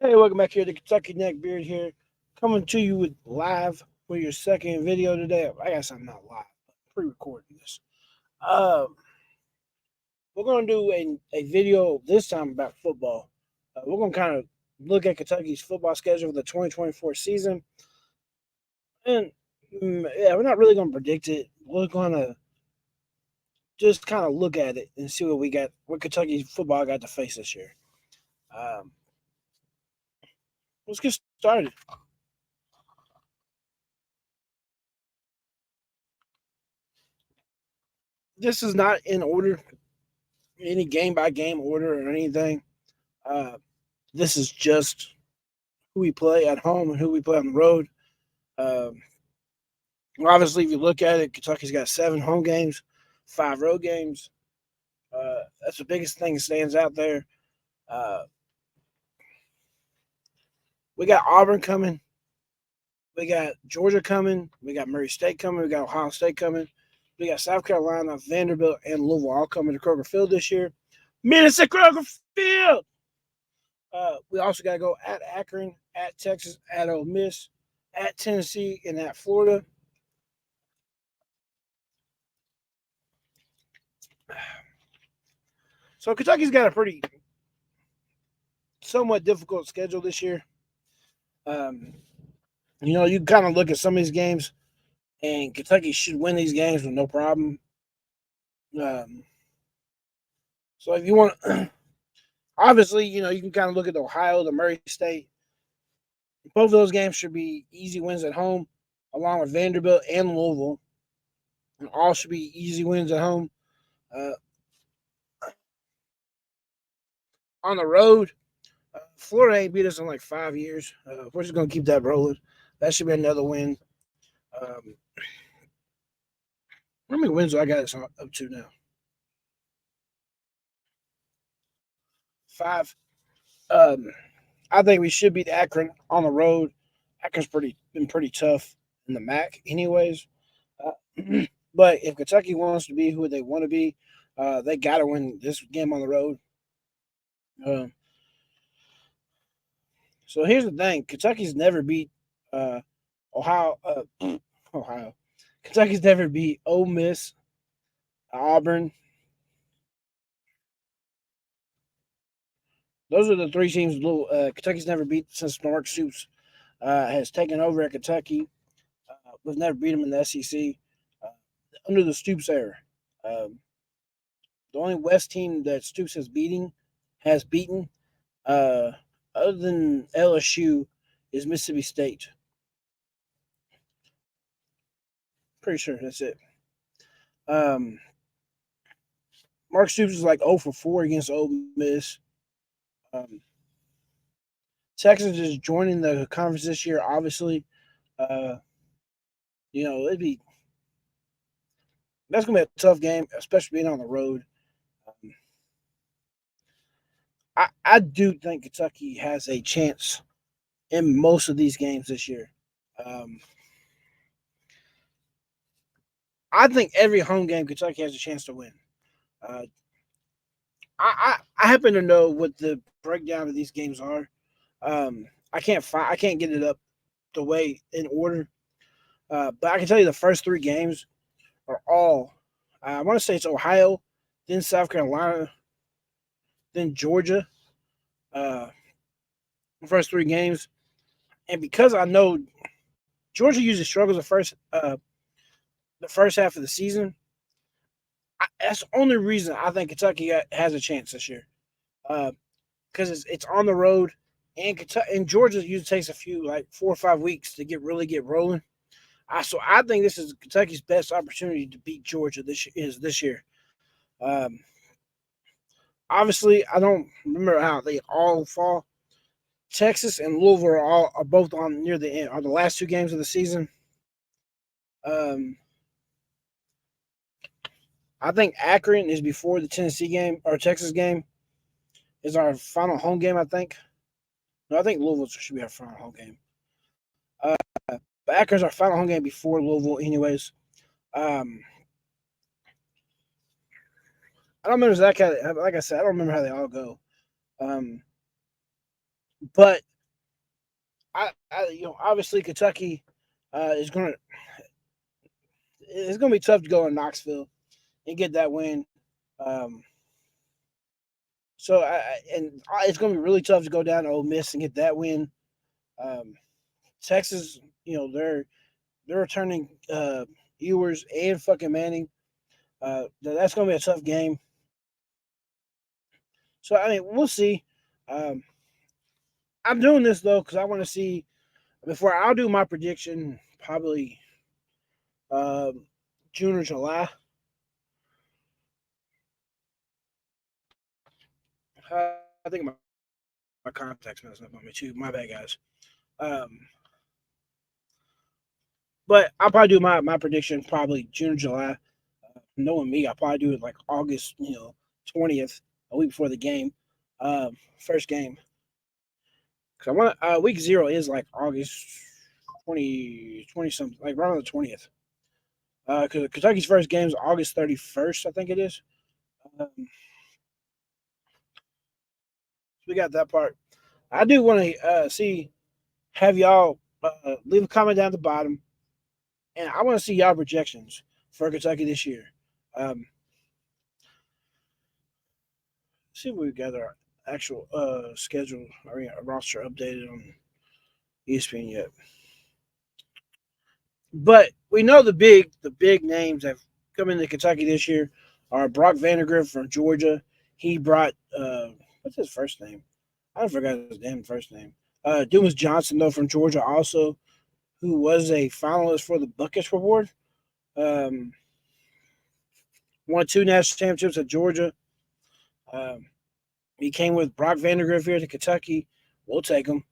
Hey, welcome back here to Kentucky Neckbeard here, coming to you with live for your second video today. I guess I'm not live, but pre-recording this. Um, we're gonna do a video this time about football. We're gonna kind of look at Kentucky's football schedule for the 2024 season, and yeah, we're not really gonna predict it. We're gonna just kind of look at it and see what we got, what Kentucky football got to face this year. Um, let's get started. This is not in order, any game by game order or anything. Uh, this is just who we play at home and who we play on the road. Um, Obviously, if you look at it, Kentucky's got 7 home games, 5 road games. That's the biggest thing that stands out there. Uh, we got Auburn coming. We got Georgia coming. We got Murray State coming. We got Ohio State coming. We got South Carolina, Vanderbilt, and Louisville all coming to Kroger Field this year. Minnesota Kroger Field. We also got to go at Akron, at Texas, at Ole Miss, at Tennessee, and at Florida. So Kentucky's got a pretty somewhat difficult schedule this year. Um, you kind of look at some of these games, and Kentucky should win these games with no problem. Um, so if you want, obviously, you can kind of look at Ohio, the Murray State. Both of those games should be easy wins at home, along with Vanderbilt and Louisville, and all should be easy wins at home. Uh, on the road, Florida ain't beat us in like 5 years. We're just gonna keep that rolling. That should be another win. Um, how many wins do I got us up to now? 5. Um, I think we should beat Akron on the road. Akron's been pretty tough in the MAC, anyways. But if Kentucky wants to be who they want to be, they got to win this game on the road. Um, so here's the thing: Kentucky's never beat uh, Ohio. Ohio. Kentucky's never beat Ole Miss, Auburn. Those are the 3 teams Kentucky's never beat since Mark Stoops has taken over at Kentucky. We've never beat them in the SEC uh, under the Stoops era. Um, the only West team that Stoops has beaten, uh, other than LSU, is Mississippi State. Pretty sure that's it. Um, Mark Stoops is like 0 for 4 against Ole Miss. Um, Texas is joining the conference this year. Obviously, uh, it'd be that's gonna be a tough game, especially being on the road. Um, I do think Kentucky has a chance in most of these games this year. Um, I think every home game Kentucky has a chance to win. Uh, I happen to know what the breakdown of these games are. I can't get it up the way in order. But I can tell you the first 3 games are all. I want to say it's Ohio, then South Carolina, then Georgia. Uh, the first 3 games, and because I know Georgia usually struggles the first half of the season, that's the only reason I think Kentucky has a chance this year. Because it's on the road, and Kentucky and Georgia usually takes a few like 4 or 5 weeks to get rolling. So I think this is Kentucky's best opportunity to beat Georgia this year. Um, Obviously, I don't remember how they all fall. Texas and Louisville are both on near the end, are the last 2 games of the season. Um, I think Akron is before the Tennessee game or Texas game is our final home game. I think. No, I think Louisville should be our final home game. Uh, but Akron's our final home game before Louisville, anyways. Um, I don't remember that kind of, like I said, I don't remember how they all go. Um, but obviously Kentucky is gonna it's gonna be tough to go in Knoxville and get that win. Um, it's gonna be really tough to go down to Ole Miss and get that win. Um, Texas, they're returning Ewers and fucking Manning. That's gonna be a tough game. So I mean, we'll see. Um, I'm doing this though because I want to see before I'll do my prediction probably um, June or July. I think my contacts messing up on me too. My bad, guys. Um, but I'll probably do my prediction probably June or July. Knowing me, I'll probably do it like August, 20th, a week before the game, first game. Because I want week 0 is like August 20 something, like around the 20th. Because Kentucky's first game is August 31st, I think it is. So we got that part. I do want to have y'all leave a comment down at the bottom, and I want to see y'all projections for Kentucky this year. Um, see if we got our actual schedule, I mean, roster updated on ESPN yet. But we know the big names that have come into Kentucky this year are Brock Vandagriff from Georgia. He brought what's his first name? I forgot his damn first name. Dumas Johnson though from Georgia also, who was a finalist for the Buckets Award. Um, won 2 national championships at Georgia. Um, he came with Brock Vandagriff here to Kentucky. We'll take him.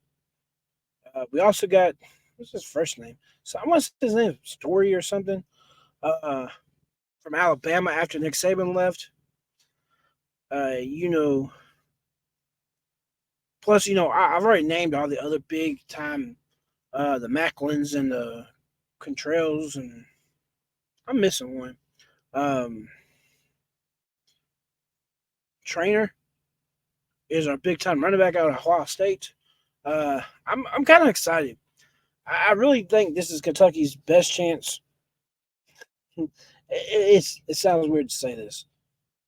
We also got what's his first name? So I want his name Story or something. Uh, from Alabama after Nick Saban left. Uh, you know, plus I've already named all the other big time, the Macklins and the Contrails, and I'm missing one. Um, Trainer is our big time running back out of Ohio State. I'm kind of excited. I really think this is Kentucky's best chance. It sounds weird to say this,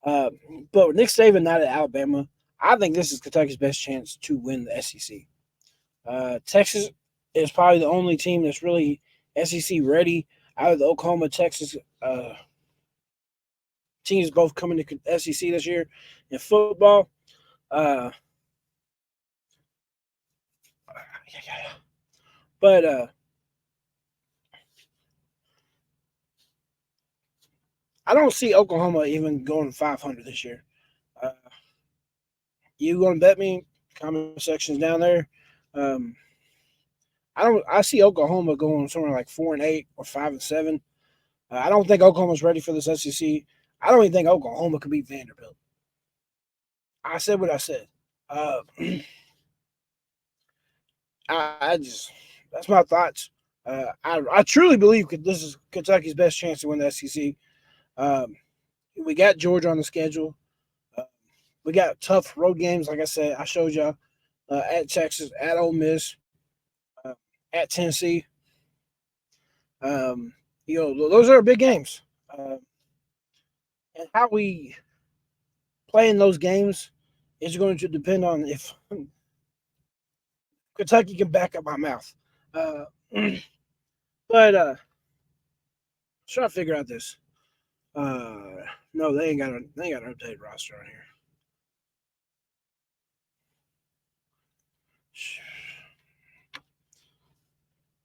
uh, but with Nick Saban not at Alabama, I think this is Kentucky's best chance to win the SEC. Texas is probably the only team that's really SEC ready out of the Oklahoma Texas teams both coming to SEC this year in football. Uh, yeah, yeah, yeah. But I don't see Oklahoma even going 500 this year. Uh, you going to bet me? Comment sections down there. Um, I don't. I see Oklahoma going somewhere like 4-8 or 5-7. I don't think Oklahoma's ready for this SEC. I don't even think Oklahoma could beat Vanderbilt. I said what I said. I just that's my thoughts. I truly believe this is Kentucky's best chance to win the SEC. Um, we got Georgia on the schedule. Uh, we got tough road games, like I said. I showed y'all at Texas, at Ole Miss, uh, at Tennessee. Um, those are big games, and how we play in those games is going to depend on if Kentucky can back up my mouth. Uh, but trying to figure out this. No, they ain't got an updated roster on here.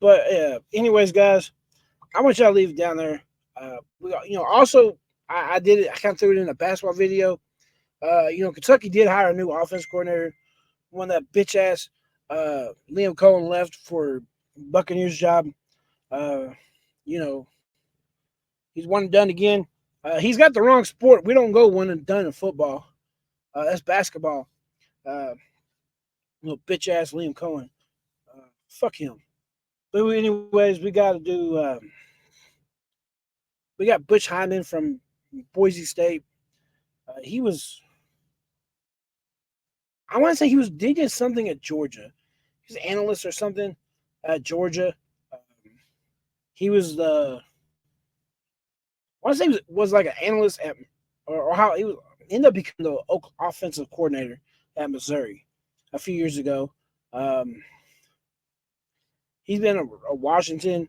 But anyways, guys, I want y'all to leave it down there. Also I did it. I kind of threw it in a basketball video. Kentucky did hire a new offense coordinator. When that bitch ass Liam Cohen left for Buccaneers job. Uh, you know, he's one and done again. He's got the wrong sport. We don't go one and done in football. That's basketball. Uh, Little bitch ass Liam Cohen. Fuck him. But anyways, we got Butch Hyman from Boise State. He was, I want to say he did something at Georgia. he's an analyst or something at Georgia. Um, he was the I want to say he was like an analyst at or how he was ended up becoming the offensive coordinator at Missouri a few years ago. Um, he's been a Washington,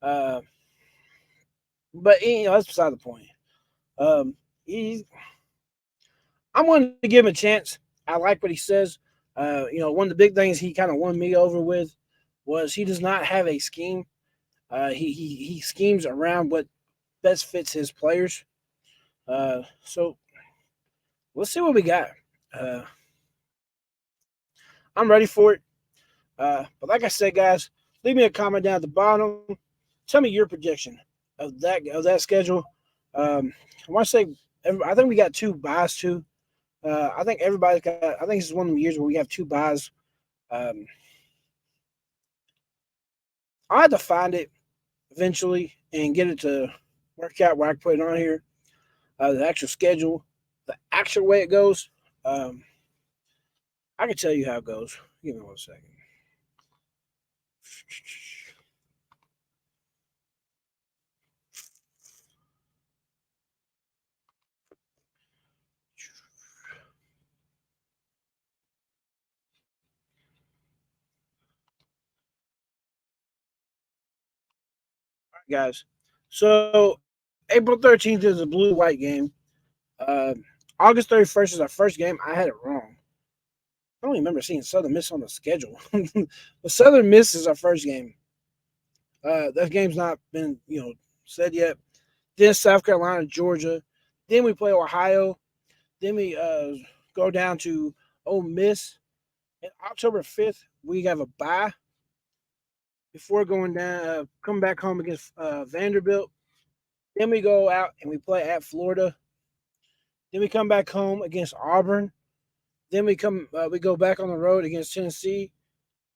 uh, but that's beside the point. Um, he's I'm going to give him a chance. I like what he says. One of the big things he kind of won me over with was he does not have a scheme. He schemes around what best fits his players. So let's see what we got. Uh, I'm ready for it. But like I said, guys, leave me a comment down at the bottom. Tell me your prediction of that schedule. I want to say I think we got two buys too. I think everybody's got. I think this is one of the years where we have two buys. Um, I have to find it eventually and get it to work out where I can put it on here. The actual schedule, the actual way it goes. Um, I can tell you how it goes. Give me 1 second. All right, guys. So April 13th is a blue white game. Uh, August 31st is our first game. I had it wrong. I don't remember seeing Southern Miss on the schedule. But Southern Miss is our first game. That game's not been said yet. Then South Carolina, Georgia. Then we play Ohio. Then we go down to Ole Miss. And October 5th, we have a bye before going down, come back home against Vanderbilt. Then we go out and we play at Florida. Then we come back home against Auburn. Then we go back on the road against Tennessee,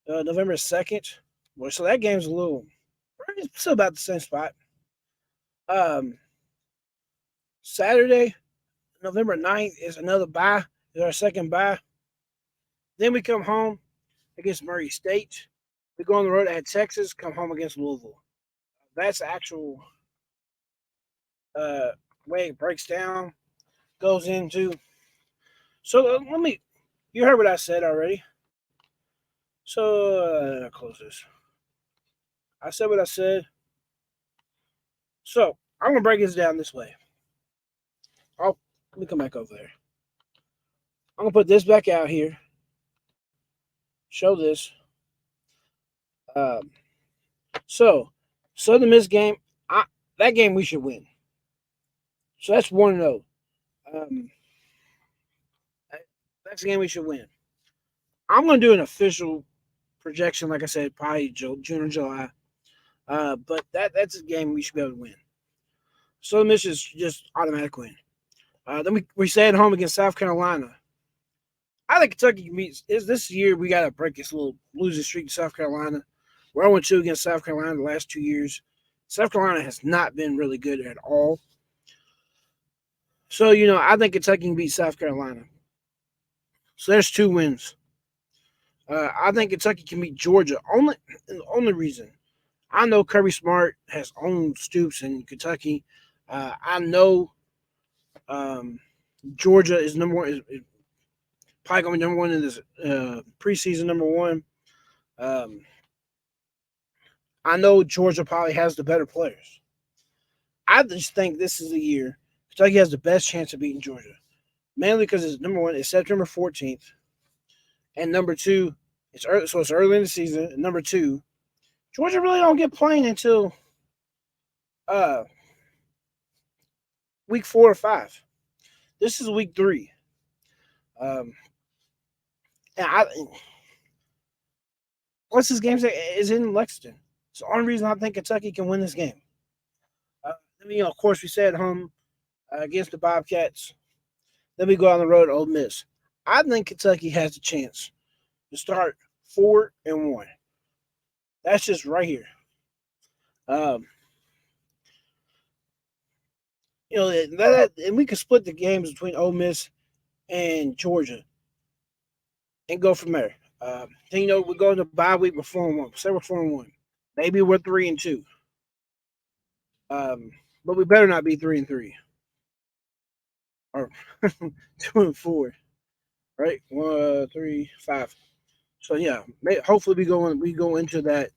November 2nd. Well, so that game's it's still about the same spot. Um, Saturday, November 9th is another bye. Is our second bye. Then we come home against Murray State. We go on the road at Texas, come home against Louisville. That's the actual uh, way it breaks down, goes into. So you heard what I said already. So close this. I said what I said. So I'm gonna break this down this way. Let me come back over there. I'm gonna put this back out here. Show this. Um, so Southern Miss game. That game we should win. So that's 1-0. Um, that's the game we should win. I'm gonna do an official projection, like I said, probably June or July. But that's a game we should be able to win. Southern Miss is just automatic win. Then we stay at home against South Carolina. I think Kentucky meets this year. We got to break this little losing streak to South Carolina. We're 0-2 against South Carolina the last 2 years. South Carolina has not been really good at all. So, I think Kentucky can beat South Carolina. So there's 2 wins. I think Kentucky can beat Georgia. The only reason. I know Kirby Smart has owned Stoops in Kentucky. I know Georgia is number one. Is probably going to be number one in this preseason. Number one. Um, I know Georgia probably has the better players. I just think this is the year Kentucky has the best chance of beating Georgia, mainly because it's number one. It's September 14th, and number two, it's early, so it's early in the season. And number two, Georgia really don't get playing until uh, week 4 or 5. This is week 3. Um, and once this game is in Lexington, it's the only reason I think Kentucky can win this game. Of course, we stay at home against the Bobcats. Then we go on the road to Ole Miss. I think Kentucky has a chance to start 4-1. That's just right here. Um, and we could split the games between Ole Miss and Georgia and go from there. Then we go into bye week. We're 4-1. Say we're 4-1. Maybe we're 3-2. But we better not be 3-3 or 2-4. Right? 1, 3, 5. So yeah, hopefully we go into that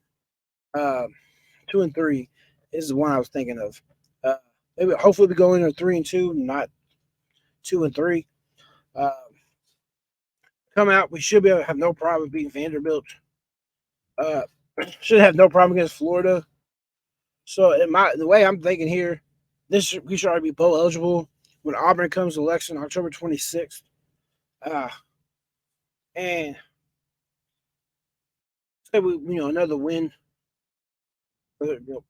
2-3 is the one I was thinking of. Uh, Maybe hopefully we go into 3-2, not 2-3. Uh, Come out, we should be able to have no problem beating Vanderbilt. Uh, should have no problem against Florida. So the way I'm thinking here, we should already be bowl eligible when Auburn comes to election October 26th. And say we another win for the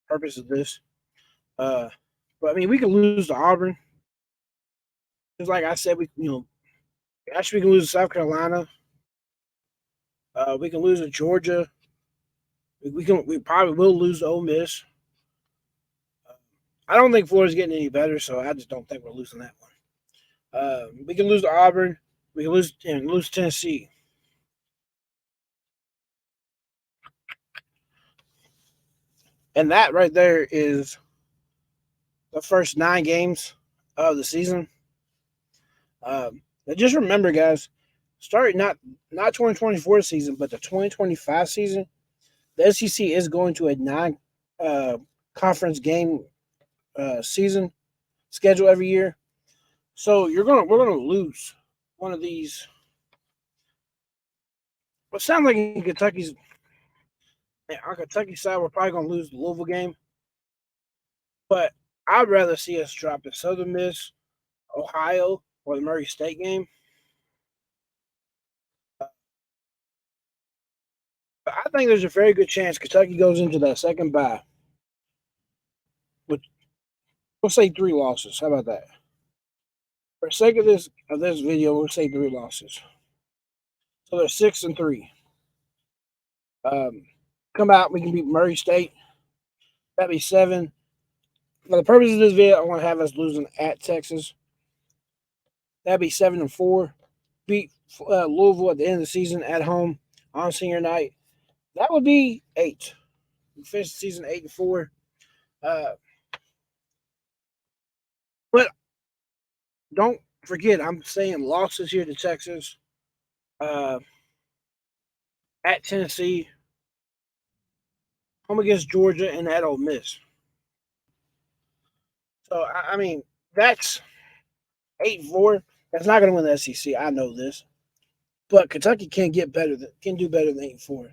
purpose of this. But I mean we can lose to Auburn. Just like I said, actually we can lose to South Carolina. We can lose to Georgia. We probably will lose to Ole Miss. I don't think Florida's getting any better, so I just don't think we're losing that one. We can lose to Auburn. We can lose to Tennessee. And that right there is the first 9 games of the season. Just remember, guys, starting not 2024 season, but the 2025 season, the SEC is going to a 9 conference game season schedule every year. So we're gonna lose one of these. What sounds like in on Kentucky side, we're probably gonna lose the Louisville game. But I'd rather see us drop the Southern Miss, Ohio, or the Murray State game. But I think there's a very good chance Kentucky goes into that second bye with, we'll say 3 losses. How about that? For the sake of this video, we'll say 3 losses. So they're 6-3. Come out, we can beat Murray State. That'd be 7. For the purpose of this video, I want to have us losing at Texas. That'd be 7-4. Beat Louisville at the end of the season at home on senior night. That would be 8. We finished the season 8-4. But don't forget, I'm saying losses here to Texas, at Tennessee, home against Georgia, and at Ole Miss. So I mean, that's 8-4. That's not going to win the SEC. I know this, but Kentucky can do better than 8-4.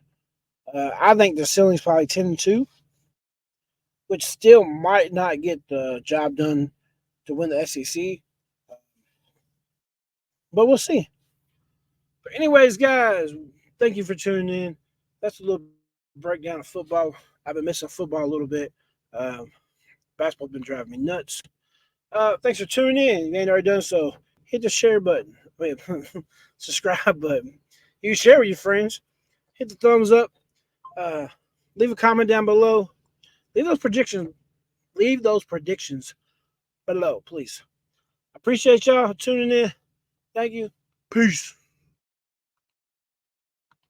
I think the ceiling's probably 10-2, which still might not get the job done to win the SEC, but we'll see. But anyways, guys, thank you for tuning in. That's a little breakdown of football. I've been missing football a little bit. Basketball's been driving me nuts. Thanks for tuning in. If you ain't already done so, hit the share button. Wait, subscribe button. You share with your friends. Hit the thumbs up. Leave a comment down below. Leave those predictions below, please. I appreciate y'all tuning in. Thank you. Peace.